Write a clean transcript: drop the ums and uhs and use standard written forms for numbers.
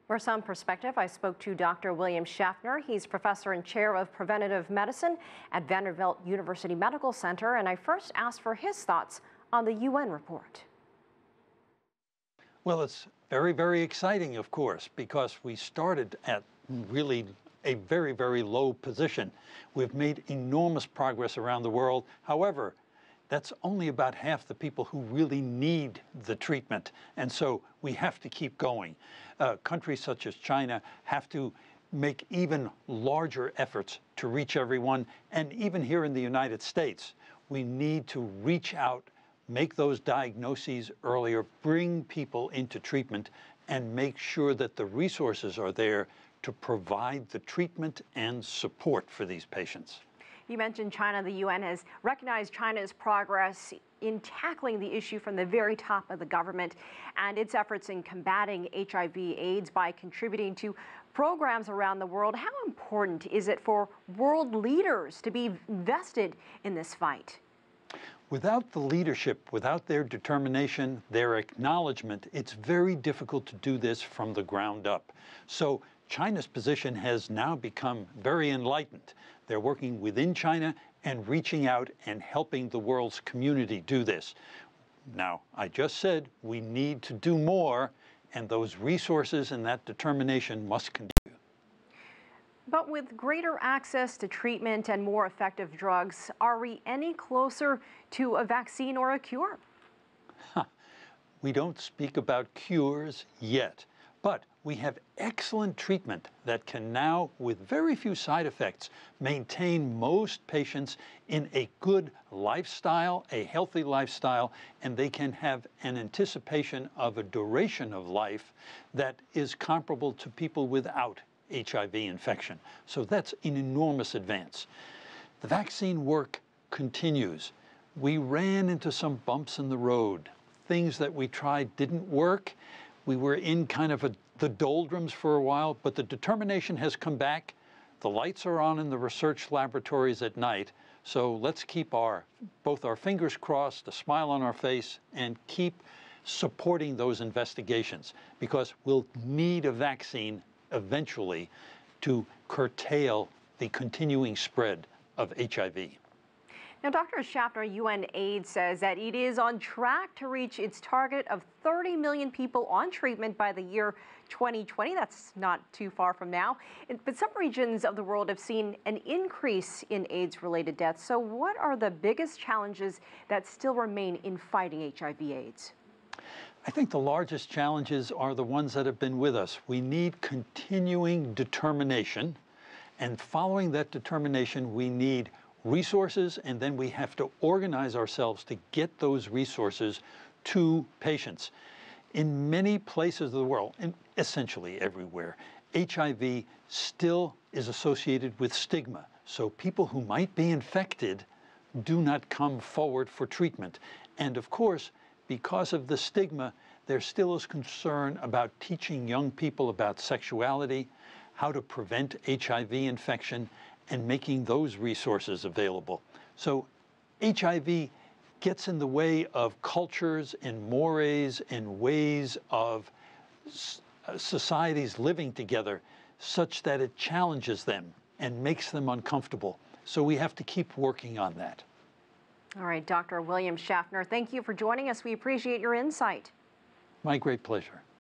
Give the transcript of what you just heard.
For some perspective, I spoke to Dr. William Schaffner. He's professor and chair of preventative medicine at Vanderbilt University Medical Center, and I first asked for his thoughts on the UN report. Well, it's very, very exciting, of course, because we started at really a very, very low position. We've made enormous progress around the world. However, that's only about half the people who really need the treatment. And so we have to keep going. Countries such as China have to make even larger efforts to reach everyone. And even here in the United States, we need to reach out, make those diagnoses earlier, bring people into treatment, and make sure that the resources are there to provide the treatment and support for these patients. You mentioned China. The UN has recognized China's progress in tackling the issue from the very top of the government and its efforts in combating HIV/AIDS by contributing to programs around the world. How important is it for world leaders to be invested in this fight? Without the leadership, without their determination, their acknowledgement, it's very difficult to do this from the ground up. So China's position has now become very enlightened. They're working within China and reaching out and helping the world's community do this. Now, I just said we need to do more, and those resources and that determination must continue. But with greater access to treatment and more effective drugs, are we any closer to a vaccine or a cure? We don't speak about cures yet, but we have excellent treatment that can now, with very few side effects, maintain most patients in a good lifestyle, a healthy lifestyle, and they can have an anticipation of a duration of life that is comparable to people without HIV infection. So that's an enormous advance. The vaccine work continues. We ran into some bumps in the road. Things that we tried didn't work. We were in kind of the doldrums for a while, but the determination has come back. The lights are on in the research laboratories at night. So let's keep both our fingers crossed, a smile on our face, and keep supporting those investigations, because we'll need a vaccine eventually to curtail the continuing spread of HIV. Now, Dr. Schaffner, UNAIDS says that it is on track to reach its target of 30 million people on treatment by the year 2020. That's not too far from now. But some regions of the world have seen an increase in AIDS-related deaths. So what are the biggest challenges that still remain in fighting HIV/AIDS? I think the largest challenges are the ones that have been with us. We need continuing determination, and following that determination, we need resources, and then we have to organize ourselves to get those resources to patients. In many places of the world, and essentially everywhere, HIV still is associated with stigma. So people who might be infected do not come forward for treatment. And of course, because of the stigma, there still is concern about teaching young people about sexuality, how to prevent HIV infection, and making those resources available. So HIV gets in the way of cultures and mores and ways of societies living together such that it challenges them and makes them uncomfortable. So we have to keep working on that. All right, Dr. William Schaffner, thank you for joining us. We appreciate your insight. My great pleasure.